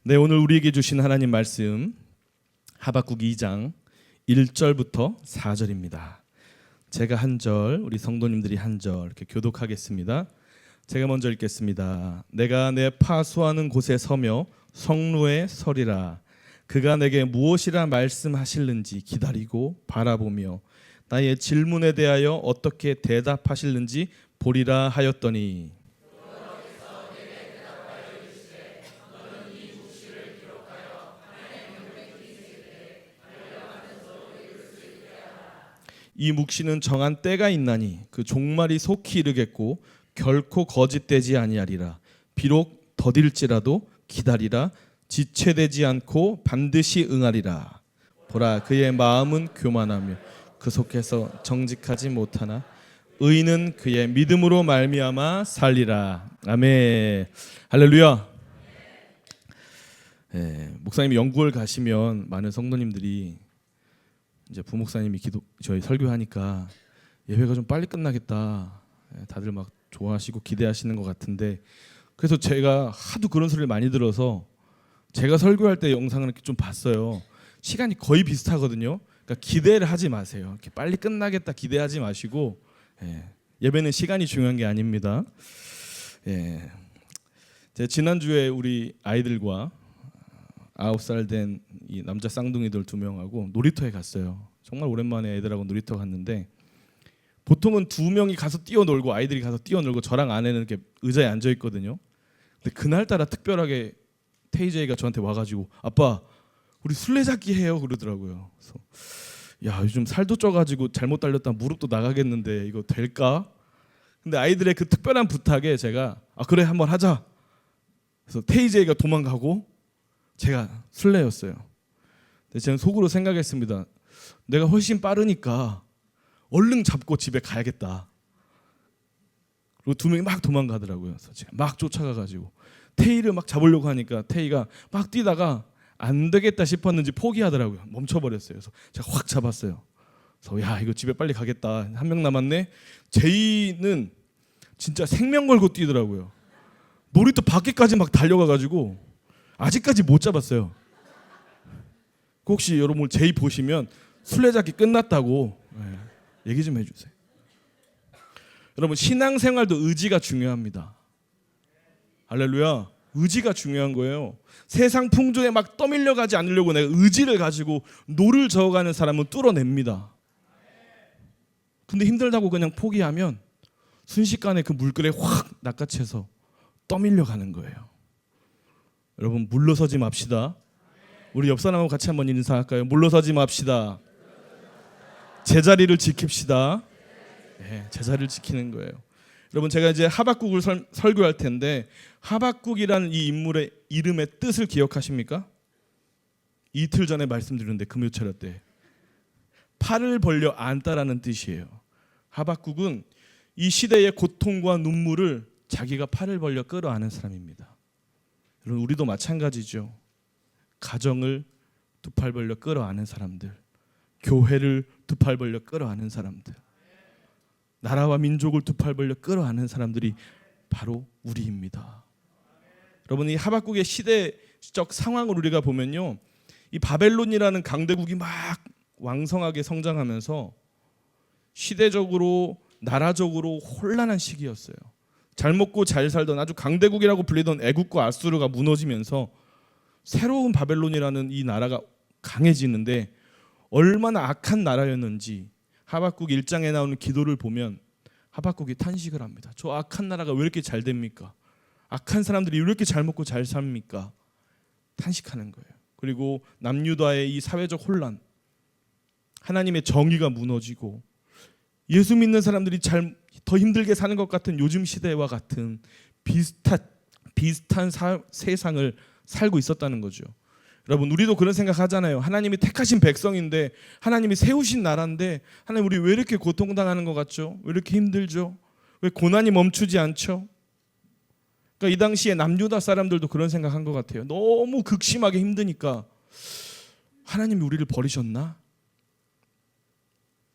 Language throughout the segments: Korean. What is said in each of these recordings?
네, 오늘 우리에게 주신 하나님 말씀 하박국 2장 1절부터 4절입니다. 제가 한 절, 우리 성도님들이 한 절 이렇게 교독하겠습니다. 제가 먼저 읽겠습니다. 내가 내 파수하는 곳에 서며 성루에 서리라. 그가 내게 무엇이라 말씀하실는지 기다리고 바라보며 나의 질문에 대하여 어떻게 대답하실는지 보리라 하였더니 이 묵시는 정한 때가 있나니 그 종말이 속히 이르겠고 결코 거짓되지 아니하리라. 비록 더딜지라도 기다리라. 지체되지 않고 반드시 응하리라. 보라, 그의 마음은 교만하며 그 속에서 정직하지 못하나 의인은 그의 믿음으로 말미암아 살리라. 아멘. 할렐루야. 목사님이 영국을 가시면 많은 성도님들이 이제 부목사님이 저희 설교하니까 예배가 좀 빨리 끝나겠다. 다들 막 좋아하시고 기대하시는 것 같은데, 그래서 제가 하도 그런 소리를 많이 들어서 제가 설교할 때 영상을 이렇게 좀 봤어요. 시간이 거의 비슷하거든요. 그러니까 기대를 하지 마세요. 이렇게 빨리 끝나겠다 기대하지 마시고, 예배는 시간이 중요한 게 아닙니다. 제가 지난주에 우리 아이들과 9살 된 이 남자 쌍둥이들 2명하고 놀이터에 갔어요. 정말 오랜만에 애들하고 놀이터 갔는데, 보통은 2명이 가서 뛰어놀고 아이들이 가서 뛰어놀고 저랑 아내는 이렇게 의자에 앉아 있거든요. 근데 그날따라 특별하게 테이제이가 저한테 와가지고 아빠 우리 술래잡기 해요 그러더라고요. 그래서 야, 요즘 살도 쪄가지고 잘못 달렸다 무릎도 나가겠는데 이거 될까? 근데 아이들의 그 특별한 부탁에 제가 그래 한번 하자. 그래서 테이제이가 도망가고 제가 술래였어요. 근데 저는 속으로 생각했습니다. 내가 훨씬 빠르니까 얼른 잡고 집에 가야겠다. 그리고 2명이 막 도망가더라고요. 그래서 제가 막 쫓아가가지고 테이를 막 잡으려고 하니까 테이가 막 뛰다가 안 되겠다 싶었는지 포기하더라고요. 멈춰버렸어요. 그래서 제가 확 잡았어요. 그래서 야, 이거 집에 빨리 가겠다. 1명 남았네. 제이는 진짜 생명 걸고 뛰더라고요. 놀이터 밖에까지 막 달려가가지고 아직까지 못 잡았어요. 혹시 여러분 제이 보시면 술래잡기 끝났다고 얘기 좀 해주세요. 여러분 신앙생활도 의지가 중요합니다. 할렐루야. 의지가 중요한 거예요. 세상 풍조에 막 떠밀려가지 않으려고 내가 의지를 가지고 노를 저어가는 사람은 뚫어냅니다. 근데 힘들다고 그냥 포기하면 순식간에 그 물결에 확 낚아채서 떠밀려가는 거예요. 여러분 물러서지 맙시다. 우리 옆 사람하고 같이 한번 인사할까요? 물러서지 맙시다. 제자리를 지킵시다. 제자리를 지키는 거예요. 여러분 제가 이제 하박국을 설교할 텐데, 하박국이라는 이 인물의 이름의 뜻을 기억하십니까? 이틀 전에 말씀드렸는데 금요철야 때 팔을 벌려 안다라는 뜻이에요. 하박국은 이 시대의 고통과 눈물을 자기가 팔을 벌려 끌어안은 사람입니다. 여러분 우리도 마찬가지죠. 가정을 2팔 벌려 끌어안은 사람들, 교회를 2팔 벌려 끌어안은 사람들, 나라와 민족을 2팔 벌려 끌어안은 사람들이 바로 우리입니다. 여러분 이 하박국의 시대적 상황을 우리가 보면요, 이 바벨론이라는 강대국이 막 왕성하게 성장하면서 시대적으로 나라적으로 혼란한 시기였어요. 잘 먹고 잘 살던 아주 강대국이라고 불리던 애국과 아수르가 무너지면서 새로운 바벨론이라는 이 나라가 강해지는데, 얼마나 악한 나라였는지 하박국 1장에 나오는 기도를 보면 하박국이 탄식을 합니다. 저 악한 나라가 왜 이렇게 잘 됩니까? 악한 사람들이 왜 이렇게 잘 먹고 잘 삽니까? 탄식하는 거예요. 그리고 남유다의 이 사회적 혼란, 하나님의 정의가 무너지고 예수 믿는 사람들이 더 힘들게 사는 것 같은 요즘 시대와 같은 비슷한 세상을 살고 있었다는 거죠. 여러분 우리도 그런 생각 하잖아요. 하나님이 택하신 백성인데, 하나님이 세우신 나라인데, 하나님 우리 왜 이렇게 고통당하는 것 같죠? 왜 이렇게 힘들죠? 왜 고난이 멈추지 않죠? 그러니까 이 당시에 남유다 사람들도 그런 생각한 것 같아요. 너무 극심하게 힘드니까 하나님이 우리를 버리셨나?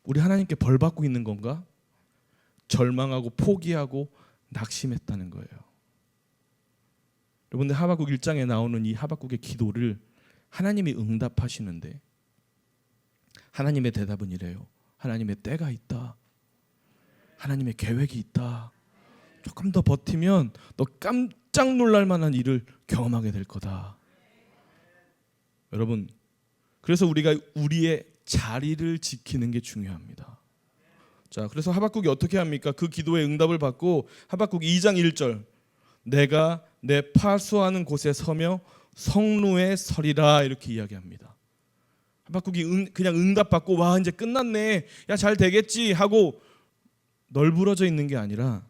우리 하나님께 벌 받고 있는 건가? 절망하고 포기하고 낙심했다는 거예요. 여러분들 하박국 1장에 나오는 이 하박국의 기도를 하나님이 응답하시는데 하나님의 대답은 이래요. 하나님의 때가 있다. 하나님의 계획이 있다. 조금 더 버티면 너 깜짝 놀랄 만한 일을 경험하게 될 거다. 여러분, 그래서 우리가 우리의 자리를 지키는 게 중요합니다. 자, 그래서 하박국이 어떻게 합니까? 그 기도의 응답을 받고 하박국 2장 1절, 내가 내 파수하는 곳에 서며 성루에 서리라, 이렇게 이야기합니다. 하박국이 그냥 응답받고 와 이제 끝났네, 야 잘 되겠지 하고 널브러져 있는 게 아니라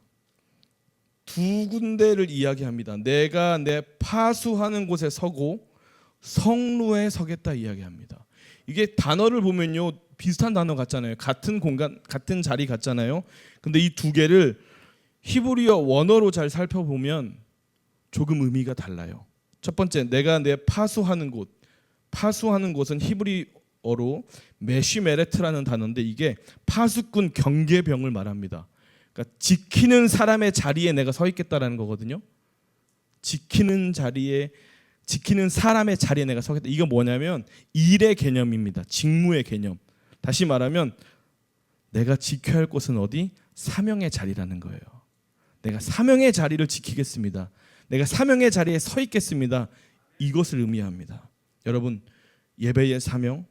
두 군데를 이야기합니다. 내가 내 파수하는 곳에 서고 성루에 서겠다 이야기합니다. 이게 단어를 보면요 비슷한 단어 같잖아요. 같은 공간, 같은 자리 같잖아요. 근데 이 두 개를 히브리어 원어로 잘 살펴보면 조금 의미가 달라요. 첫 번째, 내가 내 파수하는 곳. 파수하는 곳은 히브리어로 메시메레트라는 단어인데 이게 파수꾼 경계병을 말합니다. 그러니까 지키는 사람의 자리에 내가 서 있겠다라는 거거든요. 지키는 사람의 자리에 내가 서겠다. 이거 뭐냐면 일의 개념입니다. 직무의 개념. 다시 말하면 내가 지켜야 할 곳은 어디? 사명의 자리라는 거예요. 내가 사명의 자리를 지키겠습니다. 내가 사명의 자리에 서 있겠습니다. 이것을 의미합니다. 여러분, 예배의 사명,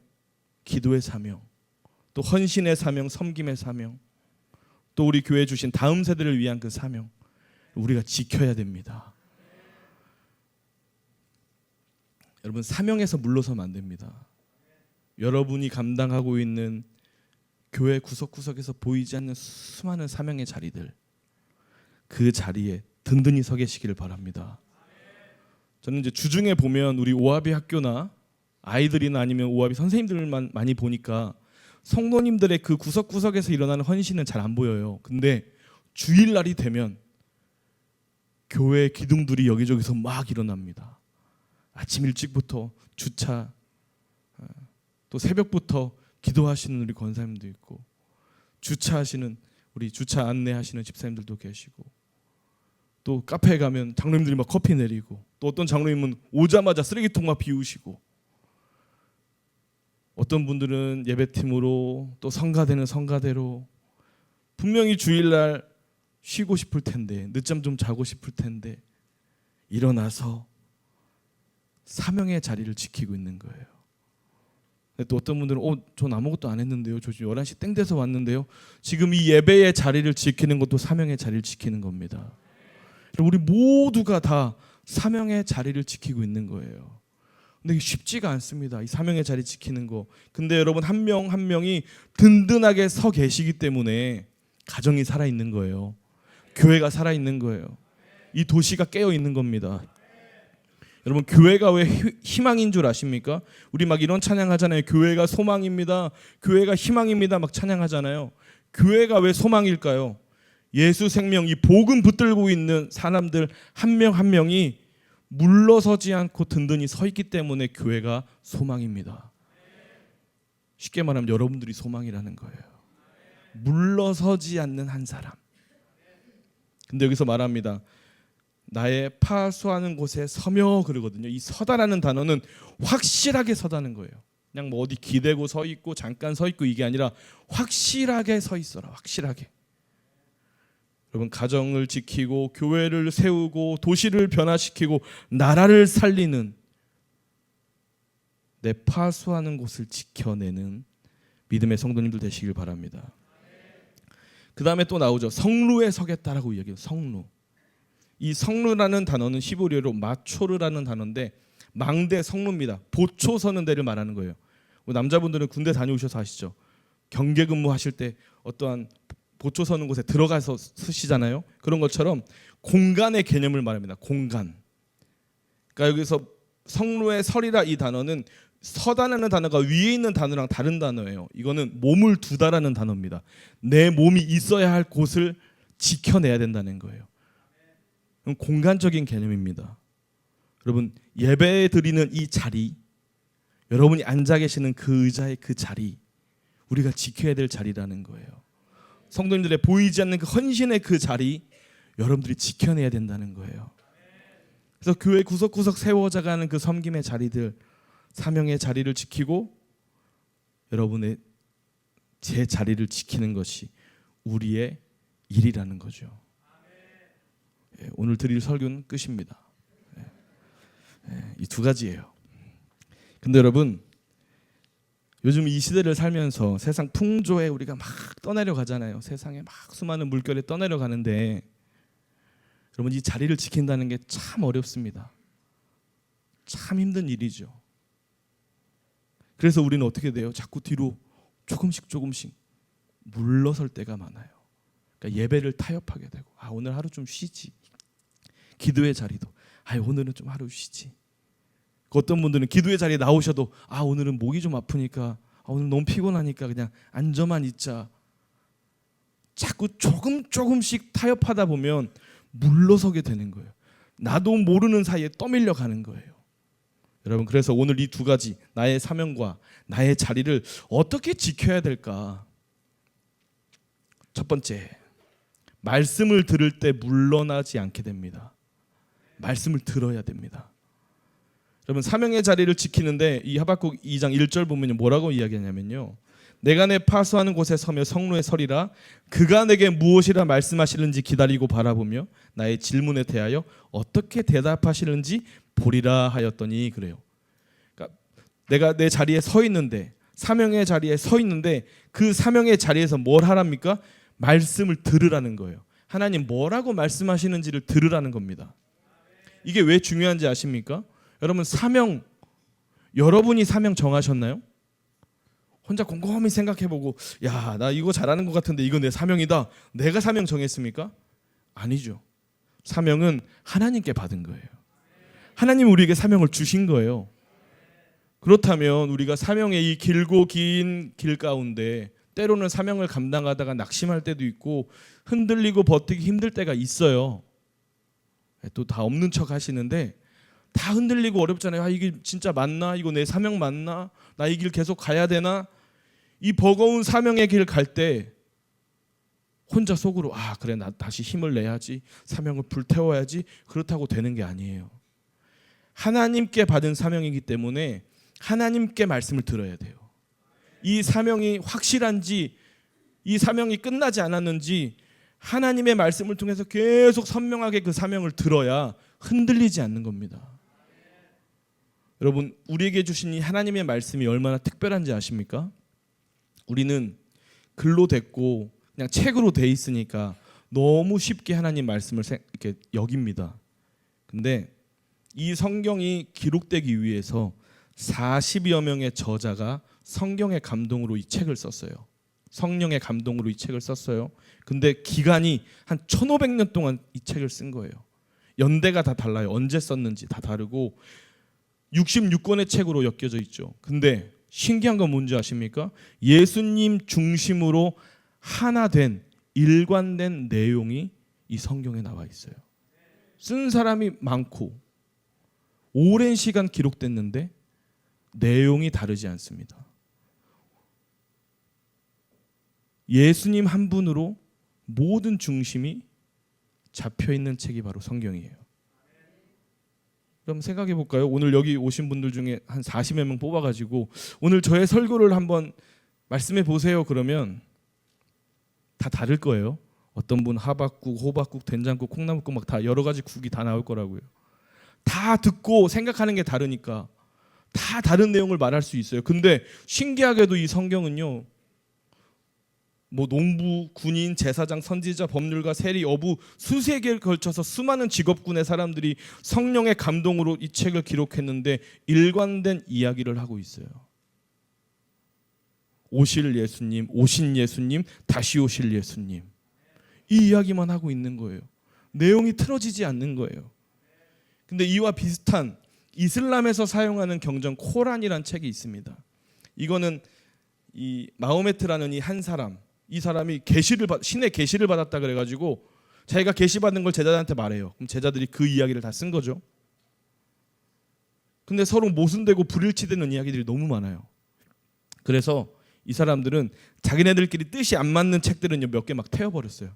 기도의 사명, 또 헌신의 사명, 섬김의 사명, 또 우리 교회 주신 다음 세대를 위한 그 사명, 우리가 지켜야 됩니다. 여러분, 사명에서 물러서면 안 됩니다. 여러분이 감당하고 있는 교회 구석구석에서 보이지 않는 수많은 사명의 자리들, 그 자리에 든든히 서 계시기를 바랍니다. 저는 이제 주중에 보면 우리 오하비 학교나 아이들이나 아니면 오하비 선생님들만 많이 보니까 성도님들의 그 구석구석에서 일어나는 헌신은 잘 안 보여요. 근데 주일날이 되면 교회 기둥들이 여기저기서 막 일어납니다. 아침 일찍부터 주차, 또 새벽부터 기도하시는 우리 권사님도 있고, 주차하시는 우리 주차 안내하시는 집사님들도 계시고, 또 카페에 가면 장로님들이 막 커피 내리고, 또 어떤 장로님은 오자마자 쓰레기통 막 비우시고, 어떤 분들은 예배팀으로, 또 성가대는 성가대로, 분명히 주일날 쉬고 싶을 텐데, 늦잠 좀 자고 싶을 텐데 일어나서 사명의 자리를 지키고 있는 거예요. 또 어떤 분들은 전 아무것도 안 했는데요, 저 지금 11시 땡 돼서 왔는데요. 지금 이 예배의 자리를 지키는 것도 사명의 자리를 지키는 겁니다. 우리 모두가 다 사명의 자리를 지키고 있는 거예요. 근데 이게 쉽지가 않습니다, 이 사명의 자리 지키는 거. 근데 여러분 한 명 한 명이 든든하게 서 계시기 때문에 가정이 살아있는 거예요. 교회가 살아있는 거예요. 이 도시가 깨어있는 겁니다. 여러분, 교회가 왜 희망인 줄 아십니까? 우리 막 이런 찬양하잖아요. 교회가 소망입니다, 교회가 희망입니다 막 찬양하잖아요. 교회가 왜 소망일까요? 예수 생명, 이 복음 붙들고 있는 사람들 한 명 한 명이 물러서지 않고 든든히 서 있기 때문에 교회가 소망입니다. 쉽게 말하면 여러분들이 소망이라는 거예요. 물러서지 않는 한 사람. 근데 여기서 말합니다. 나의 파수하는 곳에 서며 그러거든요. 이 서다라는 단어는 확실하게 서다는 거예요. 그냥 뭐 어디 기대고 서 있고 잠깐 서 있고 이게 아니라 확실하게 서 있어라. 확실하게. 여러분, 가정을 지키고 교회를 세우고 도시를 변화시키고 나라를 살리는, 내 파수하는 곳을 지켜내는 믿음의 성도님들 되시길 바랍니다. 그 다음에 또 나오죠. 성루에 서겠다라고 이야기해요. 성루. 이 성루라는 단어는 히브리어로 마초르라는 단어인데 망대 성루입니다. 보초 서는 데를 말하는 거예요. 남자분들은 군대 다녀오셔서 아시죠? 경계 근무하실 때 어떠한 보초 서는 곳에 들어가서 쓰시잖아요. 그런 것처럼 공간의 개념을 말합니다. 공간. 그러니까 여기서 성루에 서리라, 이 단어는 서다라는 단어가 위에 있는 단어랑 다른 단어예요. 이거는 몸을 두다라는 단어입니다. 내 몸이 있어야 할 곳을 지켜내야 된다는 거예요. 공간적인 개념입니다. 여러분, 예배 드리는 이 자리, 여러분이 앉아 계시는 그 의자의 그 자리, 우리가 지켜야 될 자리라는 거예요. 성도님들의 보이지 않는 그 헌신의 그 자리, 여러분들이 지켜내야 된다는 거예요. 그래서 교회 구석구석 세워져가는 그 섬김의 자리들, 사명의 자리를 지키고 여러분의 제 자리를 지키는 것이 우리의 일이라는 거죠. 오늘 드릴 설교는 끝입니다. 이 두 가지예요. 근데 여러분, 요즘 이 시대를 살면서 세상 풍조에 우리가 막 떠내려 가잖아요. 세상에 막 수많은 물결에 떠내려 가는데 여러분, 이 자리를 지킨다는 게 참 어렵습니다. 참 힘든 일이죠. 그래서 우리는 어떻게 돼요? 자꾸 뒤로 조금씩 물러설 때가 많아요. 그러니까 예배를 타협하게 되고, 오늘 하루 좀 쉬지. 기도의 자리도 오늘은 좀 하루 쉬지. 어떤 분들은 기도의 자리에 나오셔도 오늘은 목이 좀 아프니까, 오늘 너무 피곤하니까 그냥 앉아만 있자. 자꾸 조금씩 타협하다 보면 물러서게 되는 거예요. 나도 모르는 사이에 떠밀려 가는 거예요. 여러분, 그래서 오늘 이 두 가지, 나의 사명과 나의 자리를 어떻게 지켜야 될까? 첫 번째, 말씀을 들을 때 물러나지 않게 됩니다. 말씀을 들어야 됩니다. 여러분, 사명의 자리를 지키는데 이 하박국 2장 1절 보면 뭐라고 이야기하냐면요, 내가 내 파수하는 곳에 서며 성로에 서리라. 그가 내게 무엇이라 말씀하시는지 기다리고 바라보며 나의 질문에 대하여 어떻게 대답하시는지 보리라 하였더니. 그래요. 그러니까 내가 내 자리에 서 있는데, 사명의 자리에 서 있는데 그 사명의 자리에서 뭘 하랍니까? 말씀을 들으라는 거예요. 하나님 뭐라고 말씀하시는지를 들으라는 겁니다. 이게 왜 중요한지 아십니까? 여러분, 사명, 여러분이 사명 정하셨나요? 혼자 곰곰이 생각해보고, 나 이거 잘하는 것 같은데 이거 내 사명이다, 내가 사명 정했습니까? 아니죠. 사명은 하나님께 받은 거예요. 하나님이 우리에게 사명을 주신 거예요. 그렇다면 우리가 사명의 이 길고 긴 길 가운데 때로는 사명을 감당하다가 낙심할 때도 있고 흔들리고 버티기 힘들 때가 있어요. 또 다 없는 척 하시는데 다 흔들리고 어렵잖아요. 이게 진짜 맞나? 이거 내 사명 맞나? 나 이 길 계속 가야 되나? 이 버거운 사명의 길 갈 때 혼자 속으로 그래, 나 다시 힘을 내야지, 사명을 불태워야지, 그렇다고 되는 게 아니에요. 하나님께 받은 사명이기 때문에 하나님께 말씀을 들어야 돼요. 이 사명이 확실한지, 이 사명이 끝나지 않았는지 하나님의 말씀을 통해서 계속 선명하게 그 사명을 들어야 흔들리지 않는 겁니다. 여러분, 우리에게 주신 이 하나님의 말씀이 얼마나 특별한지 아십니까? 우리는 글로 됐고 그냥 책으로 돼 있으니까 너무 쉽게 하나님 말씀을 이렇게 여깁니다. 근데 이 성경이 기록되기 위해서 40여 명의 저자가 성경의 감동으로 이 책을 썼어요. 성령의 감동으로 이 책을 썼어요. 근데 기간이 한 1500년 동안 이 책을 쓴 거예요. 연대가 다 달라요. 언제 썼는지 다 다르고 66권의 책으로 엮여져 있죠. 근데 신기한 건 뭔지 아십니까? 예수님 중심으로 하나 된, 일관된 내용이 이 성경에 나와 있어요. 쓴 사람이 많고 오랜 시간 기록됐는데 내용이 다르지 않습니다. 예수님 한 분으로 모든 중심이 잡혀 있는 책이 바로 성경이에요. 그럼 생각해 볼까요? 오늘 여기 오신 분들 중에 한 40여 명 뽑아가지고 오늘 저의 설교를 한번 말씀해 보세요. 그러면 다 다를 거예요. 어떤 분 하박국, 호박국, 된장국, 콩나물국 막 다 여러 가지 국이 다 나올 거라고요. 다 듣고 생각하는 게 다르니까 다 다른 내용을 말할 수 있어요. 근데 신기하게도 이 성경은요, 농부, 군인, 제사장, 선지자, 법률가, 세리, 어부 수세 개를 걸쳐서 수많은 직업군의 사람들이 성령의 감동으로 이 책을 기록했는데 일관된 이야기를 하고 있어요. 오실 예수님, 오신 예수님, 다시 오실 예수님, 이 이야기만 하고 있는 거예요. 내용이 틀어지지 않는 거예요. 근데 이와 비슷한 이슬람에서 사용하는 경전 코란이라는 책이 있습니다. 이거는 이 마호메트라는 이 한 사람, 이 사람이 신의 계시를 받았다 그래가지고 자기가 계시받은 걸 제자들한테 말해요. 그럼 제자들이 그 이야기를 다 쓴 거죠. 근데 서로 모순되고 불일치되는 이야기들이 너무 많아요. 그래서 이 사람들은 자기네들끼리 뜻이 안 맞는 책들은 몇 개 막 태워버렸어요.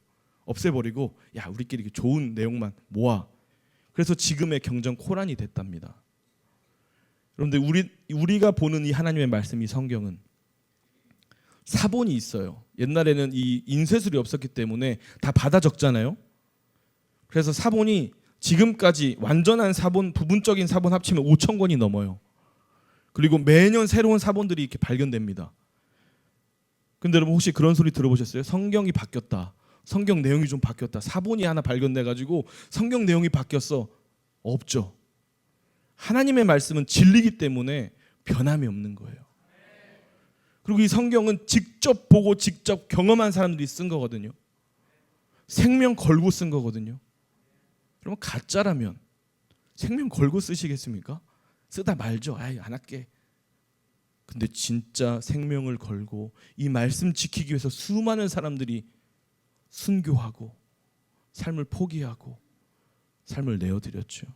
없애버리고 우리끼리 좋은 내용만 모아. 그래서 지금의 경전 코란이 됐답니다. 여러분들 우리가 보는 이 하나님의 말씀, 이 성경은 사본이 있어요. 옛날에는 이 인쇄술이 없었기 때문에 다 받아 적잖아요. 그래서 사본이 지금까지 완전한 사본, 부분적인 사본 합치면 5,000권이 넘어요. 그리고 매년 새로운 사본들이 이렇게 발견됩니다. 근데 여러분 혹시 그런 소리 들어보셨어요? 성경이 바뀌었다. 성경 내용이 좀 바뀌었다. 사본이 하나 발견돼가지고 성경 내용이 바뀌었어. 없죠. 하나님의 말씀은 진리이기 때문에 변함이 없는 거예요. 그리고 이 성경은 직접 보고 직접 경험한 사람들이 쓴 거거든요. 생명 걸고 쓴 거거든요. 그러면 가짜라면 생명 걸고 쓰시겠습니까? 쓰다 말죠. 아이, 안 할게. 근데 진짜 생명을 걸고 이 말씀 지키기 위해서 수많은 사람들이 순교하고 삶을 포기하고 삶을 내어드렸죠.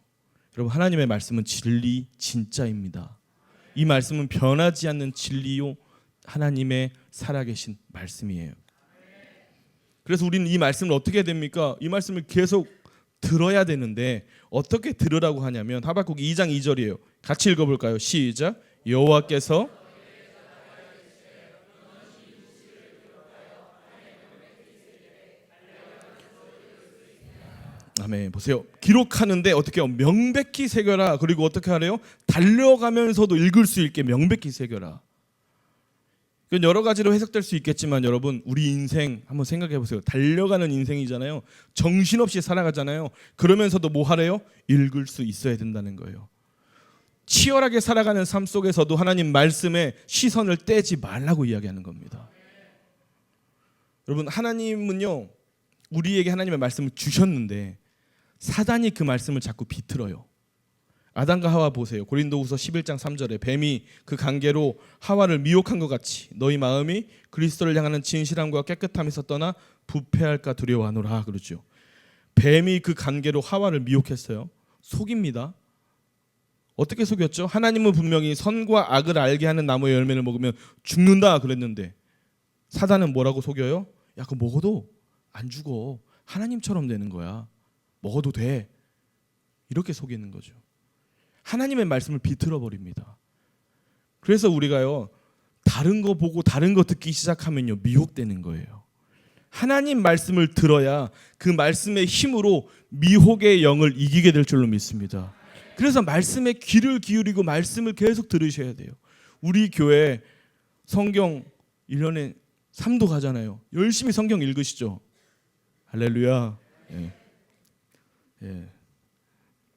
여러분, 하나님의 말씀은 진리, 진짜입니다. 이 말씀은 변하지 않는 진리요 하나님의 살아계신 말씀이에요. 그래서 우리는 이 말씀을 어떻게 해야 됩니까? 이 말씀을 계속 들어야 되는데 어떻게 들으라고 하냐면 하박국 2장 2절이에요. 같이 읽어볼까요? 시작. 여호와께서 아멘. 보세요. 기록하는데 어떻게 해요? 명백히 새겨라. 그리고 어떻게 하래요? 달려가면서도 읽을 수 있게 명백히 새겨라. 이건 여러 가지로 해석될 수 있겠지만 여러분, 우리 인생 한번 생각해 보세요. 달려가는 인생이잖아요. 정신없이 살아가잖아요. 그러면서도 뭐 하래요? 읽을 수 있어야 된다는 거예요. 치열하게 살아가는 삶 속에서도 하나님 말씀에 시선을 떼지 말라고 이야기하는 겁니다. 여러분, 하나님은요, 우리에게 하나님의 말씀을 주셨는데 사단이 그 말씀을 자꾸 비틀어요. 아담과 하와 보세요. 고린도후서 11장 3절에 뱀이 그 관계로 하와를 미혹한 것 같이 너희 마음이 그리스도를 향하는 진실함과 깨끗함에서 떠나 부패할까 두려워하노라 그러죠. 뱀이 그 관계로 하와를 미혹했어요. 속입니다. 어떻게 속였죠? 하나님은 분명히 선과 악을 알게 하는 나무의 열매를 먹으면 죽는다 그랬는데 사단은 뭐라고 속여요? 야, 그거 먹어도 안 죽어. 하나님처럼 되는 거야. 먹어도 돼. 이렇게 속이는 거죠. 하나님의 말씀을 비틀어 버립니다. 그래서 우리가요, 다른 거 보고 다른 거 듣기 시작하면요, 미혹되는 거예요. 하나님 말씀을 들어야 그 말씀의 힘으로 미혹의 영을 이기게 될 줄로 믿습니다. 그래서 말씀에 귀를 기울이고 말씀을 계속 들으셔야 돼요. 우리 교회 성경 1년에 3도 가잖아요. 열심히 성경 읽으시죠. 할렐루야. 예. 예.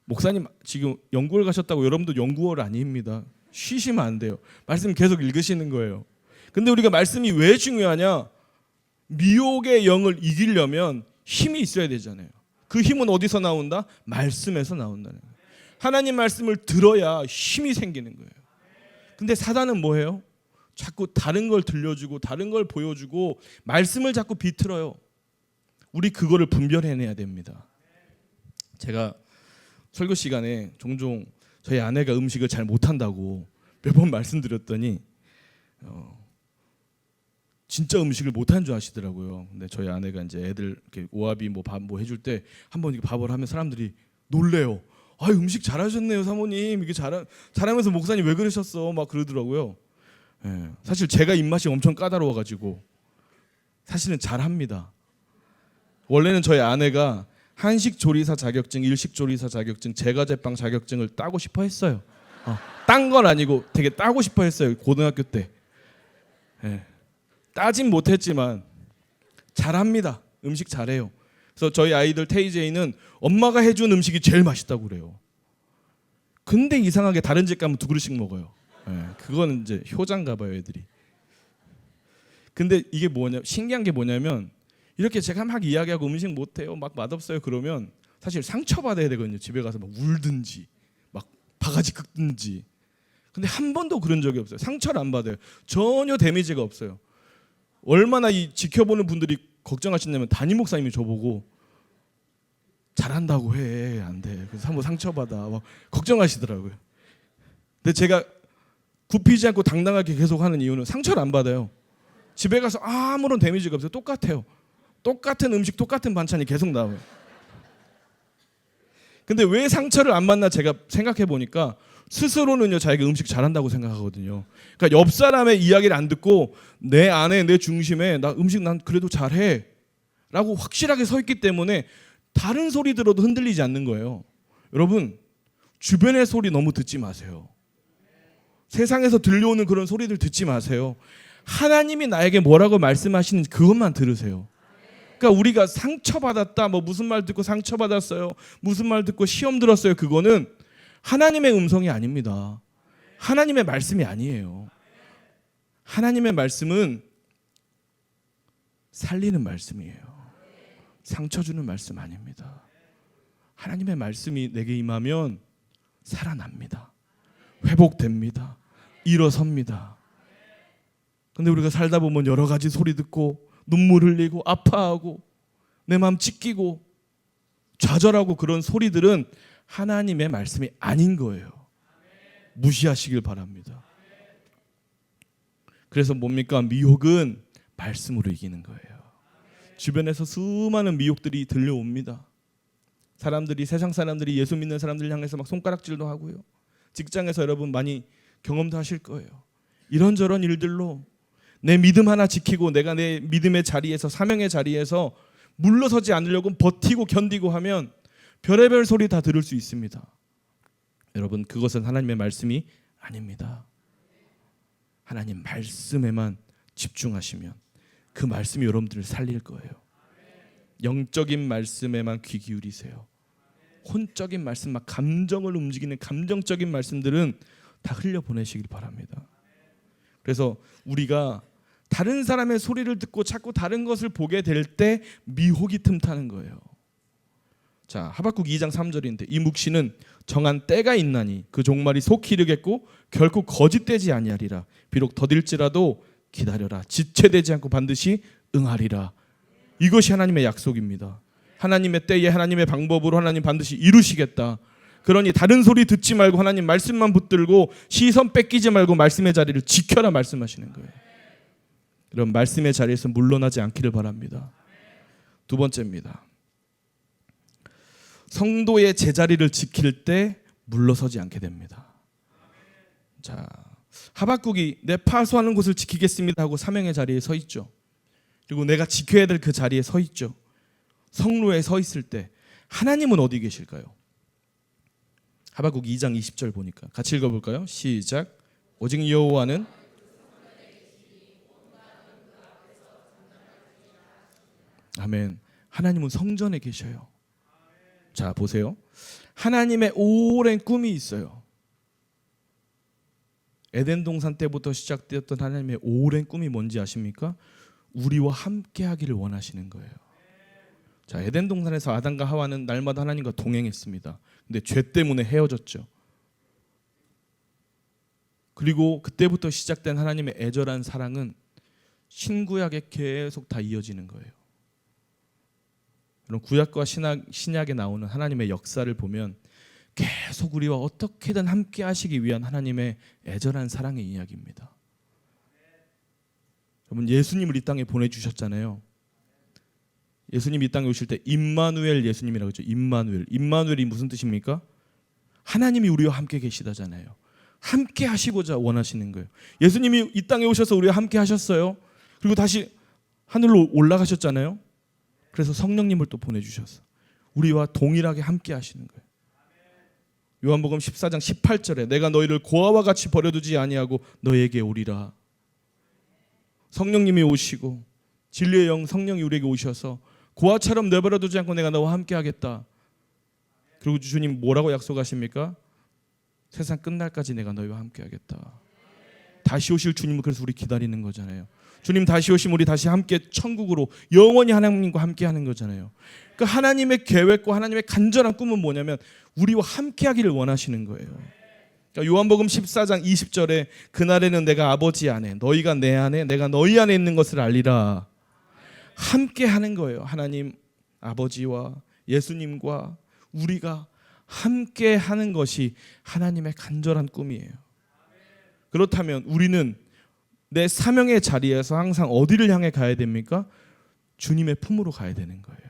목사님 지금 연구를 가셨다고 여러분도 연구월 아닙니다. 쉬시면 안 돼요. 말씀 계속 읽으시는 거예요. 근데 우리가 말씀이 왜 중요하냐? 미혹의 영을 이기려면 힘이 있어야 되잖아요. 그 힘은 어디서 나온다? 말씀에서 나온다는 거예요. 하나님 말씀을 들어야 힘이 생기는 거예요. 근데 사단은 뭐예요? 자꾸 다른 걸 들려주고 다른 걸 보여주고 말씀을 자꾸 비틀어요. 우리 그거를 분별해내야 됩니다. 제가 설교 시간에 종종 저희 아내가 음식을 잘 못한다고 몇 번 말씀드렸더니 진짜 음식을 못한 줄 아시더라고요. 근데 저희 아내가 이제 애들 이렇게 오합이 뭐 밥 뭐 해줄 때 한번 이렇게 밥을 하면 사람들이 놀래요. 아, 음식 잘하셨네요, 사모님. 이게 잘하면서 목사님 왜 그러셨어? 막 그러더라고요. 예, 사실 제가 입맛이 엄청 까다로워가지고 사실은 잘합니다. 원래는 저희 아내가 한식 조리사 자격증, 일식 조리사 자격증, 제과제빵 자격증을 따고 싶어 했어요. 딴 건 아니고 되게 따고 싶어 했어요. 고등학교 때. 예, 따진 못했지만 잘합니다. 음식 잘해요. 그래서 저희 아이들 테이제이는 엄마가 해준 음식이 제일 맛있다고 그래요. 근데 이상하게 다른 집 가면 2그릇씩 먹어요. 예, 그거는 이제 효자인가 봐요, 애들이. 근데 이게 신기한 게 뭐냐면 이렇게 제가 막 이야기하고 음식 못해요, 막 맛없어요 그러면 사실 상처받아야 되거든요. 집에 가서 막 울든지 막 바가지 긁든지. 근데 한 번도 그런 적이 없어요. 상처를 안 받아요. 전혀 데미지가 없어요. 얼마나 이 지켜보는 분들이 걱정하시냐면 담임 목사님이 저보고 잘한다고 해, 안 돼. 그래서 한번 상처받아 막 걱정하시더라고요. 근데 제가 굽히지 않고 당당하게 계속 하는 이유는 상처를 안 받아요. 집에 가서 아무런 데미지가 없어요. 똑같아요. 똑같은 음식, 똑같은 반찬이 계속 나와요. 근데 왜 상처를 안 받나 제가 생각해 보니까 스스로는요 자기가 음식 잘한다고 생각하거든요. 그러니까 옆 사람의 이야기를 안 듣고 내 안에 내 중심에 나 음식 난 그래도 잘해 라고 확실하게 서 있기 때문에 다른 소리 들어도 흔들리지 않는 거예요. 여러분 주변의 소리 너무 듣지 마세요. 세상에서 들려오는 그런 소리들 듣지 마세요. 하나님이 나에게 뭐라고 말씀하시는지 그것만 들으세요. 그러니까 우리가 상처받았다, 뭐 무슨 말 듣고 상처받았어요, 무슨 말 듣고 시험 들었어요, 그거는 하나님의 음성이 아닙니다. 하나님의 말씀이 아니에요. 하나님의 말씀은 살리는 말씀이에요. 상처 주는 말씀 아닙니다. 하나님의 말씀이 내게 임하면 살아납니다. 회복됩니다. 일어섭니다. 근데 우리가 살다 보면 여러 가지 소리 듣고 눈물 흘리고 아파하고 내 마음 찢기고 좌절하고 그런 소리들은 하나님의 말씀이 아닌 거예요. 무시하시길 바랍니다. 그래서 뭡니까? 미혹은 말씀으로 이기는 거예요. 주변에서 수많은 미혹들이 들려옵니다. 사람들이, 세상 사람들이 예수 믿는 사람들 향해서 막 손가락질도 하고요. 직장에서 여러분 많이 경험도 하실 거예요. 이런저런 일들로 내 믿음 하나 지키고 내가 내 믿음의 자리에서, 사명의 자리에서 물러서지 않으려고 버티고 견디고 하면 별의별 소리 다 들을 수 있습니다. 여러분 그것은 하나님의 말씀이 아닙니다. 하나님 말씀에만 집중하시면 그 말씀이 여러분들을 살릴 거예요. 영적인 말씀에만 귀 기울이세요. 혼적인 말씀, 막 감정을 움직이는 감정적인 말씀들은 다 흘려보내시길 바랍니다. 그래서 우리가 다른 사람의 소리를 듣고 자꾸 다른 것을 보게 될 때 미혹이 틈타는 거예요. 자, 하박국 2장 3절인데 이 묵시는 정한 때가 있나니 그 종말이 속히 이르겠고 결코 거짓되지 아니하리라. 비록 더딜지라도 기다려라. 지체되지 않고 반드시 응하리라. 이것이 하나님의 약속입니다. 하나님의 때에 하나님의 방법으로 하나님 반드시 이루시겠다. 그러니 다른 소리 듣지 말고 하나님 말씀만 붙들고 시선 뺏기지 말고 말씀의 자리를 지켜라 말씀하시는 거예요. 이런 말씀의 자리에서 물러나지 않기를 바랍니다. 두 번째입니다. 성도의 제자리를 지킬 때 물러서지 않게 됩니다. 자, 하박국이 내 파수하는 곳을 지키겠습니다 하고 사명의 자리에 서 있죠. 그리고 내가 지켜야 될 그 자리에 서 있죠. 성로에 서 있을 때 하나님은 어디 계실까요? 하박국 2장 20절 보니까 같이 읽어볼까요? 시작. 오직 여호와는 아멘. 하나님은 성전에 계셔요. 자, 보세요. 하나님의 오랜 꿈이 있어요. 에덴 동산 때부터 시작되었던 하나님의 오랜 꿈이 뭔지 아십니까? 우리와 함께 하기를 원하시는 거예요. 자, 에덴 동산에서 아담과 하와는 날마다 하나님과 동행했습니다. 근데 죄 때문에 헤어졌죠. 그리고 그때부터 시작된 하나님의 애절한 사랑은 신구약에 계속 다 이어지는 거예요. 그럼 구약과 신약에 나오는 하나님의 역사를 보면 계속 우리와 어떻게든 함께 하시기 위한 하나님의 애절한 사랑의 이야기입니다. 여러분 예수님을 이 땅에 보내주셨잖아요. 예수님이 이 땅에 오실 때 임마누엘 예수님이라고 했죠. 임마누엘이 무슨 뜻입니까? 하나님이 우리와 함께 계시다잖아요. 함께 하시고자 원하시는 거예요. 예수님이 이 땅에 오셔서 우리와 함께 하셨어요. 그리고 다시 하늘로 올라가셨잖아요. 그래서 성령님을 또 보내주셨어. 우리와 동일하게 함께 하시는 거예요. 요한복음 14장 18절에 내가 너희를 고아와 같이 버려두지 아니하고 너에게 오리라. 성령님이 오시고 진리의 영 성령이 우리에게 오셔서 고아처럼 내버려두지 않고 내가 너와 함께 하겠다. 그리고 주님 뭐라고 약속하십니까? 세상 끝날까지 내가 너희와 함께 하겠다. 다시 오실 주님을 그래서 우리 기다리는 거잖아요. 주님 다시 오시면 우리 다시 함께 천국으로 영원히 하나님과 함께 하는 거잖아요. 그러니까 하나님의 계획과 하나님의 간절한 꿈은 뭐냐면 우리와 함께 하기를 원하시는 거예요. 그러니까 요한복음 14장 20절에 그날에는 내가 아버지 안에 너희가 내 안에 내가 너희 안에 있는 것을 알리라. 함께 하는 거예요. 하나님 아버지와 예수님과 우리가 함께 하는 것이 하나님의 간절한 꿈이에요. 그렇다면 우리는 내 사명의 자리에서 항상 어디를 향해 가야 됩니까? 주님의 품으로 가야 되는 거예요.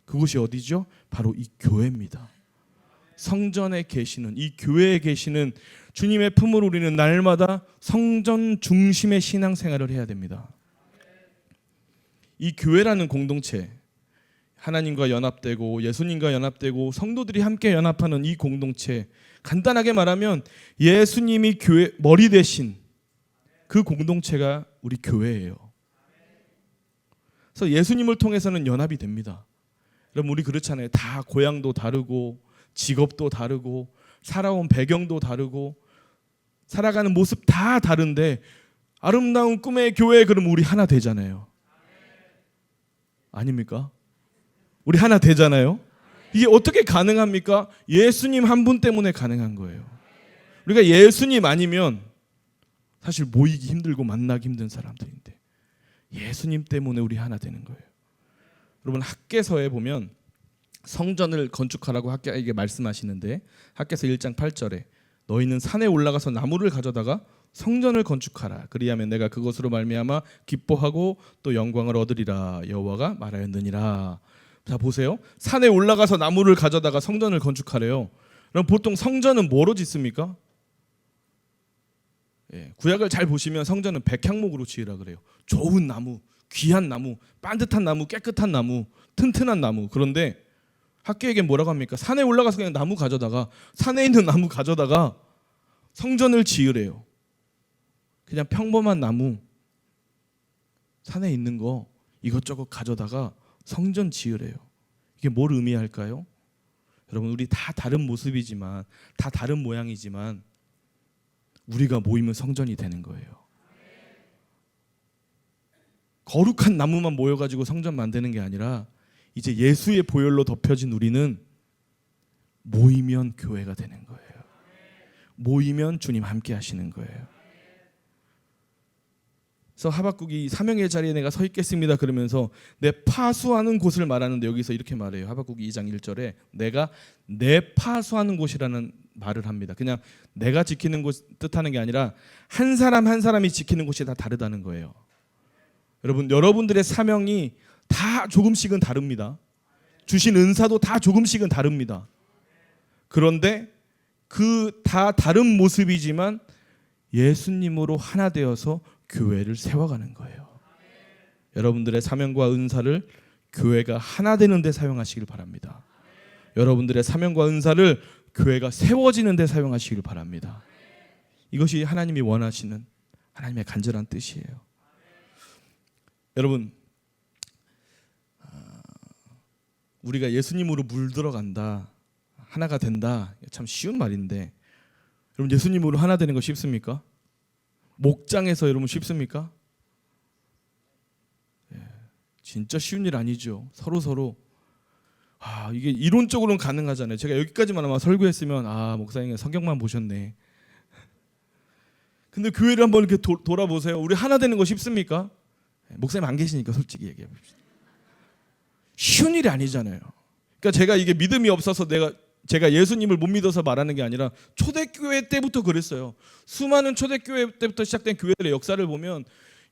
그곳이 어디죠? 바로 이 교회입니다. 성전에 계시는, 이 교회에 계시는 주님의 품으로 우리는 날마다 성전 중심의 신앙생활을 해야 됩니다. 이 교회라는 공동체, 하나님과 연합되고 예수님과 연합되고 성도들이 함께 연합하는 이 공동체, 간단하게 말하면 예수님이 교회 머리 대신 그 공동체가 우리 교회예요. 그래서 예수님을 통해서는 연합이 됩니다. 여러분, 우리 그렇잖아요. 다 고향도 다르고 직업도 다르고 살아온 배경도 다르고 살아가는 모습 다 다른데 아름다운 꿈의 교회, 그럼 우리 하나 되잖아요. 아닙니까? 우리 하나 되잖아요. 이게 어떻게 가능합니까? 예수님 한 분 때문에 가능한 거예요. 우리가 예수님 아니면 사실 모이기 힘들고 만나기 힘든 사람들인데 예수님 때문에 우리 하나 되는 거예요. 여러분, 학개서에 보면 성전을 건축하라고 학개에게 말씀하시는데 학개서 1장 8절에 너희는 산에 올라가서 나무를 가져다가 성전을 건축하라. 그리하면 내가 그것으로 말미암아 기뻐하고 또 영광을 얻으리라. 여호와가 말하였느니라. 자, 보세요. 산에 올라가서 나무를 가져다가 성전을 건축하래요. 그럼 보통 성전은 뭐로 짓습니까? 구약을 잘 보시면 성전은 백향목으로 지으라 그래요. 좋은 나무, 귀한 나무, 반듯한 나무, 깨끗한 나무, 튼튼한 나무. 그런데 학교에게 뭐라고 합니까? 산에 올라가서 그냥 나무 가져다가, 산에 있는 나무 가져다가 성전을 지으래요. 그냥 평범한 나무, 산에 있는 거 이것저것 가져다가 성전 지으래요. 이게 뭘 의미할까요? 여러분, 우리 다 다른 모습이지만, 다 다른 모양이지만 우리가 모이면 성전이 되는 거예요. 거룩한 나무만 모여가지고 성전 만드는 게 아니라 이제 예수의 보혈로 덮여진 우리는 모이면 교회가 되는 거예요. 모이면 주님 함께 하시는 거예요. 그래서 하박국이 사명의 자리에 내가 서 있겠습니다 그러면서 내 파수하는 곳을 말하는데 여기서 이렇게 말해요. 하박국이 2장 1절에 내가 내 파수하는 곳이라는 말을 합니다. 그냥 내가 지키는 곳 뜻하는 게 아니라 한 사람 한 사람이 지키는 곳이 다 다르다는 거예요. 여러분, 여러분들의 사명이 다 조금씩은 다릅니다. 주신 은사도 다 조금씩은 다릅니다. 그런데 그 다 다른 모습이지만 예수님으로 하나 되어서 교회를 세워가는 거예요. 여러분들의 사명과 은사를 교회가 하나 되는 데 사용하시길 바랍니다. 여러분들의 사명과 은사를 교회가 세워지는 데 사용하시길 바랍니다. 이것이 하나님이 원하시는 하나님의 간절한 뜻이에요. 여러분, 우리가 예수님으로 물들어간다, 하나가 된다, 참 쉬운 말인데 여러분, 예수님으로 하나 되는 거 쉽습니까? 목장에서 여러분 쉽습니까? 진짜 쉬운 일 아니죠. 서로 이게 이론적으로는 가능하잖아요. 제가 여기까지만 아마 설교했으면 목사님 성경만 보셨네. 근데 교회를 한번 이렇게 돌아보세요. 우리 하나 되는 거 쉽습니까? 목사님 안 계시니까 솔직히 얘기해 봅시다. 쉬운 일이 아니잖아요. 그러니까 제가 이게 믿음이 없어서 제가 예수님을 못 믿어서 말하는 게 아니라 초대교회 때부터 그랬어요. 수많은 초대교회 때부터 시작된 교회들의 역사를 보면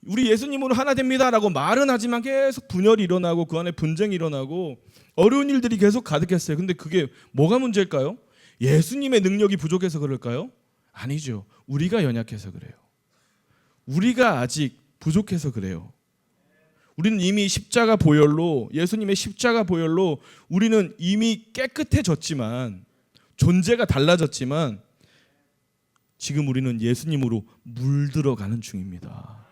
우리 예수님으로 하나 됩니다라고 말은 하지만 계속 분열이 일어나고 그 안에 분쟁이 일어나고 어려운 일들이 계속 가득했어요. 근데 그게 뭐가 문제일까요? 예수님의 능력이 부족해서 그럴까요? 아니죠. 우리가 연약해서 그래요. 우리가 아직 부족해서 그래요. 우리는 이미 십자가 보혈로, 예수님의 십자가 보혈로 우리는 이미 깨끗해졌지만, 존재가 달라졌지만 지금 우리는 예수님으로 물들어가는 중입니다.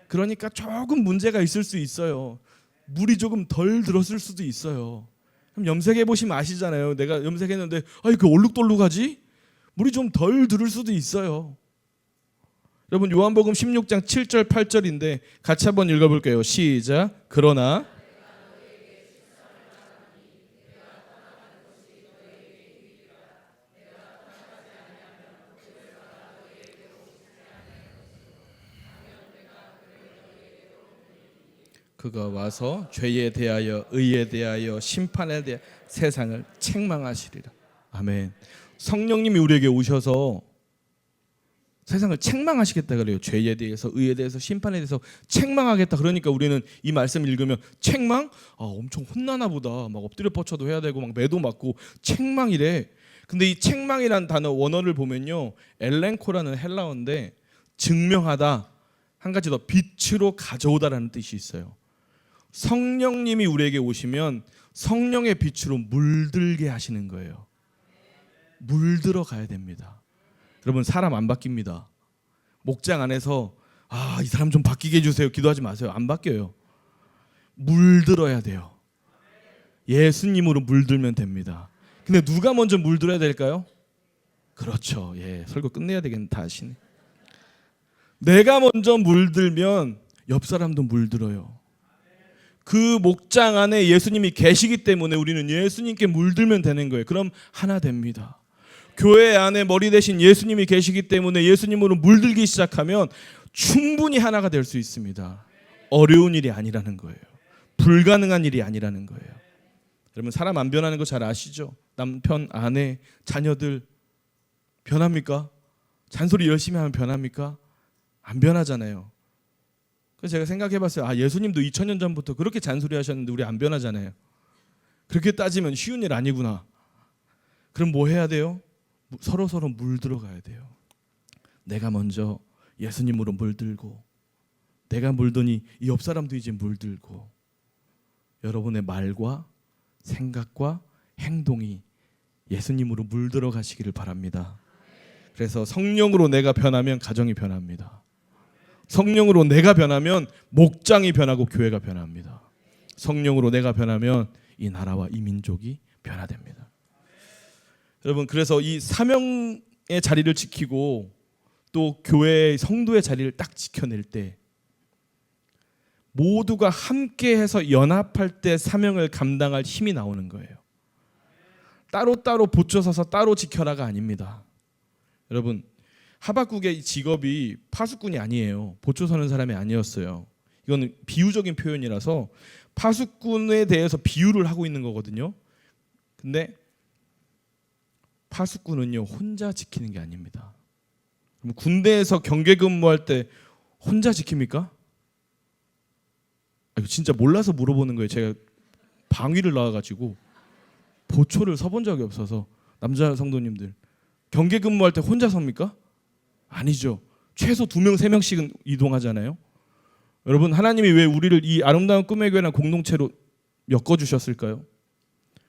그러니까 조금 문제가 있을 수 있어요. 물이 조금 덜 들었을 수도 있어요. 그럼 염색해 보시면 아시잖아요. 내가 염색했는데 그 얼룩덜룩하지? 물이 좀 덜 들을 수도 있어요. 여러분, 요한복음 16장 7절 8절인데 같이 한번 읽어볼게요. 시작. 그러나 그가 와서 죄에 대하여 의에 대하여 심판에 대하여 세상을 책망하시리라. 아멘. 성령님이 우리에게 오셔서 세상을 책망하시겠다 그래요. 죄에 대해서, 의에 대해서, 심판에 대해서 책망하겠다. 그러니까 우리는 이 말씀을 읽으면 책망? 엄청 혼나나 보다. 막 엎드려 뻗쳐도 해야 되고 막 매도 맞고 책망이래. 근데 이 책망이라는 단어 원어를 보면요, 엘렌코라는 헬라어인데 증명하다, 한 가지 더 빛으로 가져오다라는 뜻이 있어요. 성령님이 우리에게 오시면 성령의 빛으로 물들게 하시는 거예요. 물들어 가야 됩니다. 여러분, 사람 안 바뀝니다. 목장 안에서 이 사람 좀 바뀌게 해주세요 기도하지 마세요. 안 바뀌어요. 물들어야 돼요. 예수님으로 물들면 됩니다. 근데 누가 먼저 물들어야 될까요? 그렇죠. 설교 끝내야 되겠네. 다 하시네. 내가 먼저 물들면 옆 사람도 물들어요. 그 목장 안에 예수님이 계시기 때문에 우리는 예수님께 물들면 되는 거예요. 그럼 하나 됩니다. 교회 안에 머리 대신 예수님이 계시기 때문에 예수님으로 물들기 시작하면 충분히 하나가 될 수 있습니다. 어려운 일이 아니라는 거예요. 불가능한 일이 아니라는 거예요. 여러분, 사람 안 변하는 거 잘 아시죠? 남편, 아내, 자녀들 변합니까? 잔소리 열심히 하면 변합니까? 안 변하잖아요. 그래서 제가 생각해봤어요. 예수님도 2000년 전부터 그렇게 잔소리 하셨는데 우리 안 변하잖아요. 그렇게 따지면 쉬운 일 아니구나. 그럼 뭐 해야 돼요? 서로 물들어 가야 돼요. 내가 먼저 예수님으로 물들고, 내가 물더니 이 옆 사람도 이제 물들고, 여러분의 말과 생각과 행동이 예수님으로 물들어 가시기를 바랍니다. 그래서 성령으로 내가 변하면 가정이 변합니다. 성령으로 내가 변하면 목장이 변하고 교회가 변합니다. 성령으로 내가 변하면 이 나라와 이 민족이 변화됩니다. 여러분, 그래서 이 사명의 자리를 지키고 또 교회의 성도의 자리를 딱 지켜낼 때 모두가 함께해서 연합할 때 사명을 감당할 힘이 나오는 거예요. 따로따로 보초서서 따로 지켜라가 아닙니다. 여러분, 하박국의 직업이 파수꾼이 아니에요. 보초서는 사람이 아니었어요. 이건 비유적인 표현이라서 파수꾼에 대해서 비유를 하고 있는 거거든요. 근데 파수꾼은요, 혼자 지키는 게 아닙니다. 군대에서 경계 근무할 때 혼자 지킵니까? 이거 진짜 몰라서 물어보는 거예요. 제가 방위를 나와가지고 보초를 서본 적이 없어서. 남자 성도님들 경계 근무할 때 혼자 섭니까? 아니죠. 최소 2명, 3명씩은 이동하잖아요. 여러분, 하나님이 왜 우리를 이 아름다운 꿈의 교회나 공동체로 엮어주셨을까요?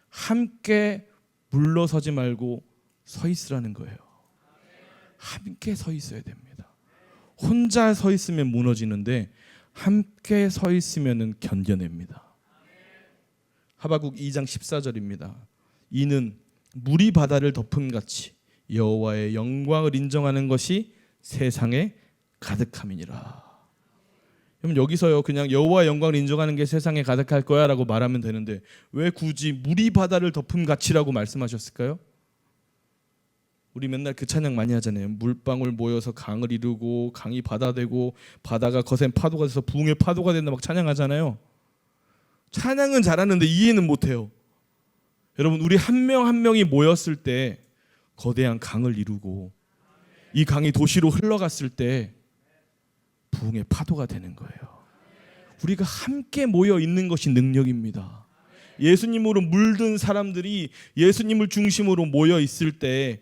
함께 물러서지 말고 서 있으라는 거예요. 함께 서 있어야 됩니다. 혼자 서 있으면 무너지는데 함께 서 있으면 견뎌냅니다. 하박국 2장 14절입니다. 이는 물이 바다를 덮음같이 여호와의 영광을 인정하는 것이 세상에 가득함이니라. 그럼 여기서요, 그냥 여호와의 영광을 인정하는 게 세상에 가득할 거야 라고 말하면 되는데 왜 굳이 물이 바다를 덮음같이라고 말씀하셨을까요? 우리 맨날 그 찬양 많이 하잖아요. 물방울 모여서 강을 이루고 강이 바다 되고 바다가 거센 파도가 돼서 부흥의 파도가 된다 막 찬양하잖아요. 찬양은 잘하는데 이해는 못해요. 여러분, 우리 한 명 한 명이 모였을 때 거대한 강을 이루고 이 강이 도시로 흘러갔을 때 부흥의 파도가 되는 거예요. 우리가 함께 모여 있는 것이 능력입니다. 예수님으로 물든 사람들이 예수님을 중심으로 모여 있을 때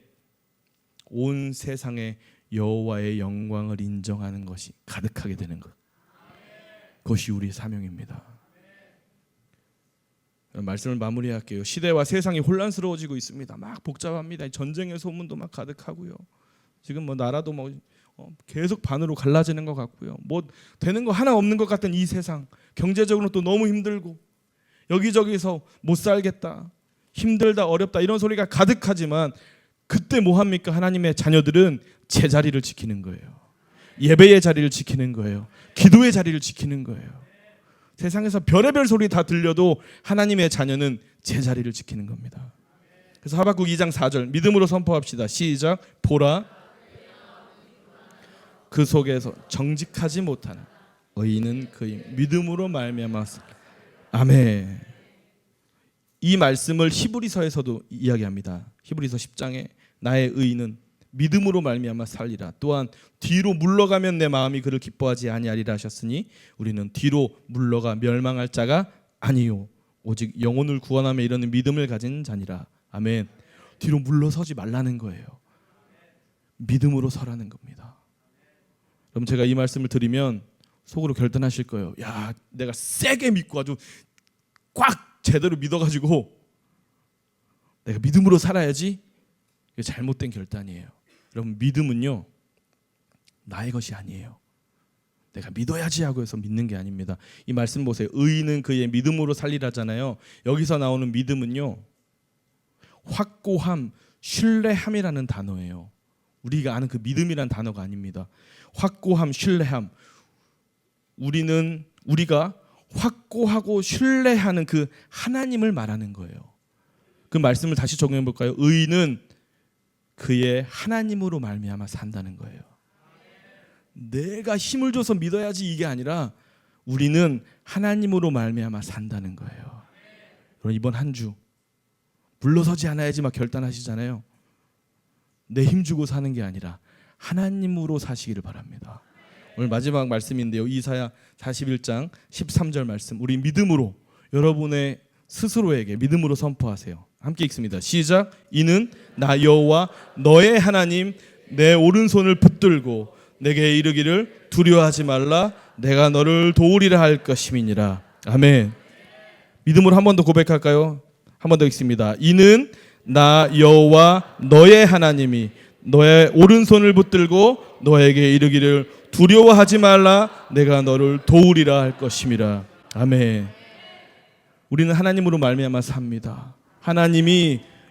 온 세상에 여호와의 영광을 인정하는 것이 가득하게 되는 것. 그것이 우리의 사명입니다. 말씀을 마무리할게요. 시대와 세상이 혼란스러워지고 있습니다. 막 복잡합니다. 전쟁의 소문도 막 가득하고요. 지금 나라도 계속 반으로 갈라지는 것 같고요. 되는 거 하나 없는 것 같은 이 세상, 경제적으로 또 너무 힘들고 여기저기서 못 살겠다, 힘들다, 어렵다 이런 소리가 가득하지만 그때 뭐 합니까? 하나님의 자녀들은 제자리를 지키는 거예요. 예배의 자리를 지키는 거예요. 기도의 자리를 지키는 거예요. 세상에서 별의별 소리 다 들려도 하나님의 자녀는 제자리를 지키는 겁니다. 그래서 하박국 2장 4절 믿음으로 선포합시다. 시작. 보라, 그 속에서 정직하지 못하는 의인은 그의 믿음으로 말미암아. 아멘. 이 말씀을 히브리서에서도 이야기합니다. 히브리서 10장에 나의 의인은 믿음으로 말미암아 살리라. 또한 뒤로 물러가면 내 마음이 그를 기뻐하지 아니하리라 하셨으니 우리는 뒤로 물러가 멸망할 자가 아니요 오직 영혼을 구원하며 이르는 믿음을 가진 자니라. 아멘. 뒤로 물러서지 말라는 거예요. 믿음으로 서라는 겁니다. 그럼 제가 이 말씀을 드리면 속으로 결단하실 거예요. 야, 내가 세게 믿고 아주 꽉 제대로 믿어가지고 내가 믿음으로 살아야지. 이게 잘못된 결단이에요. 여러분, 믿음은요 나의 것이 아니에요. 내가 믿어야지 하고 해서 믿는 게 아닙니다. 이 말씀 보세요. 의인은 그의 믿음으로 살리라잖아요. 여기서 나오는 믿음은요 확고함, 신뢰함이라는 단어예요. 우리가 아는 그 믿음이란 단어가 아닙니다. 확고함, 신뢰함. 우리가 확고하고 신뢰하는 그 하나님을 말하는 거예요. 그 말씀을 다시 적용해 볼까요? 의인은 그의 하나님으로 말미암아 산다는 거예요. 내가 힘을 줘서 믿어야지 이게 아니라 우리는 하나님으로 말미암아 산다는 거예요. 여러분, 이번 한 주 물러서지 않아야지 막 결단하시잖아요. 내 힘 주고 사는 게 아니라 하나님으로 사시기를 바랍니다. 오늘 마지막 말씀인데요. 이사야 41장 13절 말씀. 우리 믿음으로 여러분의 스스로에게 믿음으로 선포하세요. 함께 읽습니다. 시작. 이는 나 여호와 너의 하나님 내 오른손을 붙들고 내게 이르기를 두려워하지 말라. 내가 너를 도우리라 할 것임이니라. 아멘. 믿음으로 한 번 더 고백할까요? 한 번 더 읽습니다. 이는 나 여호와 너의 하나님이 너의 오른손을 붙들고 너에게 이르기를 두려워하지 말라. 내가 너를 도우리라 할 것임이라. 아멘. 우리는 하나님으로 말미암아 삽니다.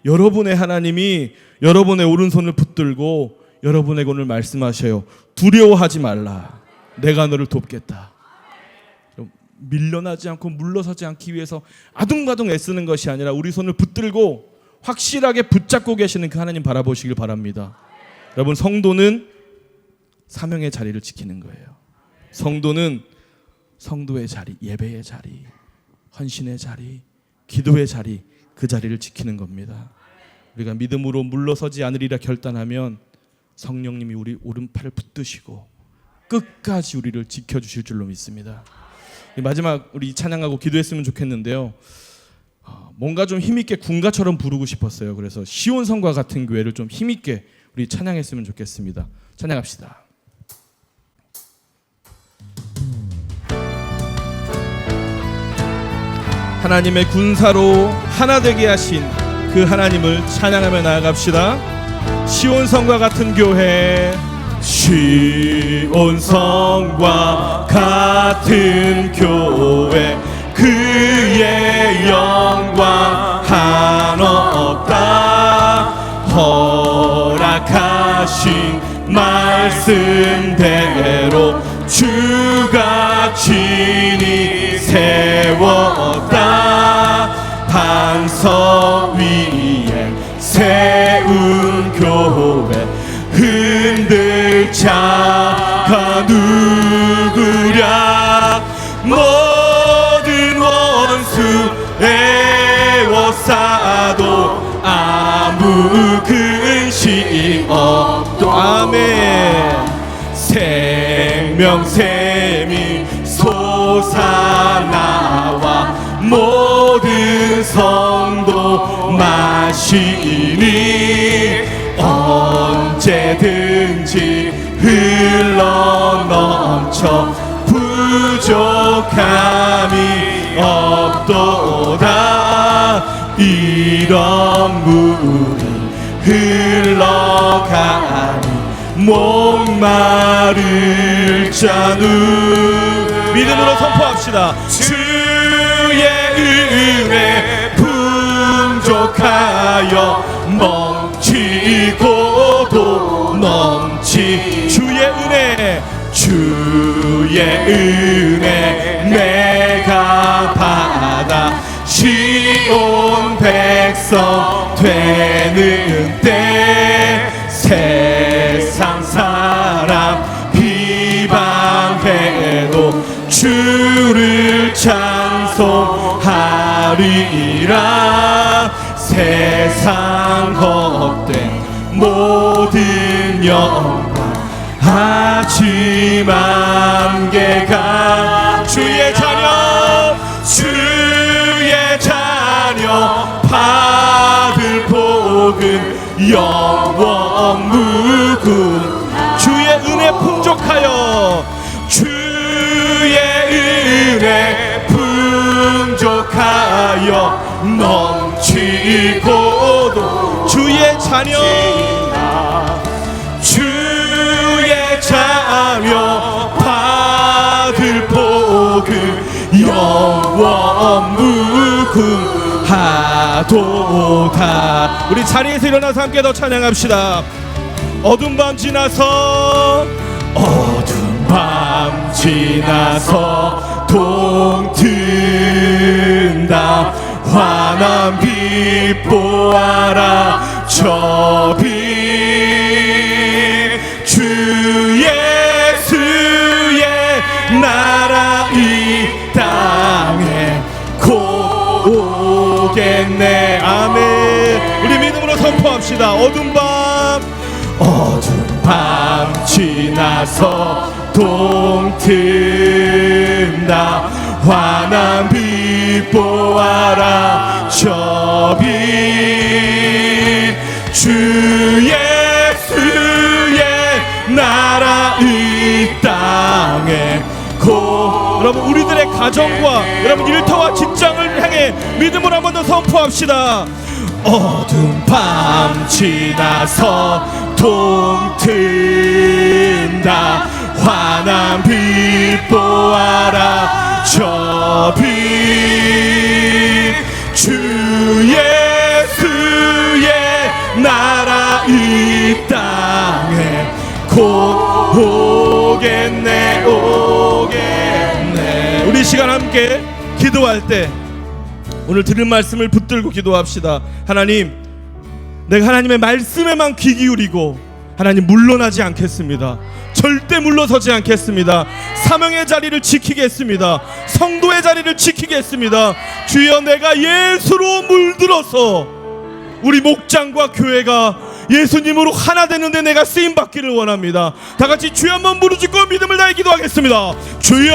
여러분의 하나님이 여러분의 오른손을 붙들고 여러분에게 오늘 말씀하셔요. 두려워하지 말라. 내가 너를 돕겠다. 밀려나지 않고 물러서지 않기 위해서 아둥바둥 애쓰는 것이 아니라 우리 손을 붙들고 확실하게 붙잡고 계시는 그 하나님 바라보시길 바랍니다. 여러분, 성도는 사명의 자리를 지키는 거예요. 성도는 성도의 자리, 예배의 자리, 헌신의 자리, 기도의 자리, 그 자리를 지키는 겁니다. 우리가 믿음으로 물러서지 않으리라 결단하면 성령님이 우리 오른팔을 붙드시고 끝까지 우리를 지켜주실 줄로 믿습니다. 마지막 우리 찬양하고 기도했으면 좋겠는데요. 뭔가 좀 힘있게 군가처럼 부르고 싶었어요. 그래서 시온성과 같은 교회를 좀 힘있게 우리 찬양했으면 좋겠습니다. 찬양합시다. 하나님의 군사로 하나 되게 하신 그 하나님을 찬양하며 나아갑시다. 시온성과 같은 교회, 시온성과 같은 교회, 그의 영광 한없다. 허락하신 말씀대로 주가 친히 세웠다. 반석 위에 세운 교회, 흔들 자가 누구랴. 모든 원수 애워싸도 아무 근심 없도. 아멘. 생명샘이 솟아나와 모든 성도 마시니 언제든지 흘러넘쳐 부족함이 없도다. 이런 물이 흘러가니 목마를 자는 믿음으로 선포합시다. 주의 은혜 풍족하여 넘치고도 넘치. 주의 은혜 내가 받아 시온 백성 되는 때 세상 사람 비방해도 주를 찬송하리라. 세상 헛된 모든 영광 하지만 개가 주의 자녀 받을 복은 영원 무궁. 주의 은혜 풍족하여, 주의 은혜 풍족하여 넘치고도 주의 자녀, 주의 자녀 받을 복을 영원 무궁하도다. 우리 자리에서 일어나서 함께 더 찬양합시다. 어두운 밤 지나서, 어두운 밤 지나서 동튼다. 환한 빛 보아라 저 빛. 주 예수의 나라 이 땅에 곧 오겠네. 아멘. 우리 믿음으로 선포합시다. 어두운 밤 지나서 동튼다. 환한 빛 보아라 저 빛. 주 예수의 나라 이 땅에 곧. 여러분 우리들의 가정과 여러분 일터와 직장을 향해 믿음으로 한 번 더 선포합시다. 어두운 밤 지나서 동튼다. 환한 빛 보아라 저 빛. 주 예수의 나라 이 땅에 곧 오겠네. 우리 시간 함께 기도할 때 오늘 들은 말씀을 붙들고 기도합시다. 하나님, 내가 하나님의 말씀에만 귀 기울이고 하나님 물러나지 않겠습니다. 절대 물러서지 않겠습니다. 사명의 자리를 지키겠습니다. 성도의 자리를 지키겠습니다. 주여, 내가 예수로 물들어서 우리 목장과 교회가 예수님으로 하나 되는데 내가 쓰임 받기를 원합니다. 다 같이 주여 한번 부르짖고 믿음을 다해 기도하겠습니다. 주여!